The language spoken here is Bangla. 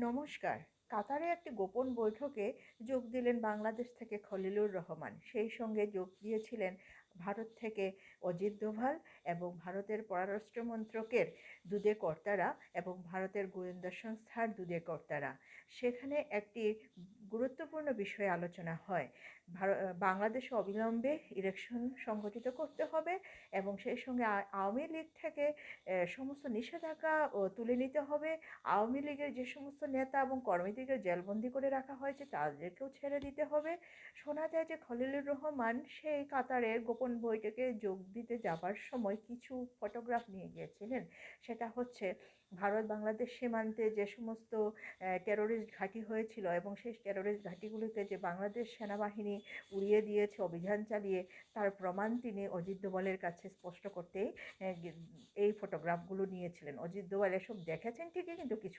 নমস্কার। কাতারে একটি গোপন বৈঠকে যোগ দিলেন বাংলাদেশ থেকে খলিলুর রহমান। সেই সঙ্গে যোগ দিয়েছিলেন ভারত থেকে অজিত দোভাল এবং ভারতের পররাষ্ট্র মন্ত্রকের দুঁদে কর্তারা এবং ভারতের গোয়েন্দা সংস্থার দুঁদে কর্তারা। সেখানে একটি গুরুত্বপূর্ণ বিষয়ে আলোচনা হয়। বাংলাদেশে অবিলম্বে ইলেকশন সংগঠিত করতে হবে এবং সেই সঙ্গে আওয়ামী লীগ থেকে সমস্ত নিষেধাজ্ঞা তুলে নিতে হবে। আওয়ামী লীগের যে সমস্ত নেতা এবং কর্মীদেরকে জেলবন্দি করে রাখা হয়েছে তাদেরকেও ছেড়ে দিতে হবে। শোনা যায় যে খলিলুর রহমান সেই কাতারের গোপন বৈঠকে যোগ দিতে যাবার সময় কিছু ফটোগ্রাফ নিয়ে গিয়েছিলেন। সেটা হচ্ছে ভারত বাংলাদেশ সীমান্তে যে সমস্ত টেরোরিস্ট ঘাঁটি হয়েছিল এবং সেই টেরোরিস্ট ঘাঁটিগুলিতে যে বাংলাদেশ সেনাবাহিনী উড়িয়ে দিয়েছে অভিযান চালিয়ে, তার প্রমাণ তিনি অজিত দোভালের কাছে স্পষ্ট করতেই এই ফটোগ্রাফগুলো নিয়েছিলেন। অজিত দোভাল এসব দেখেছেন ঠিকই, কিন্তু কিছু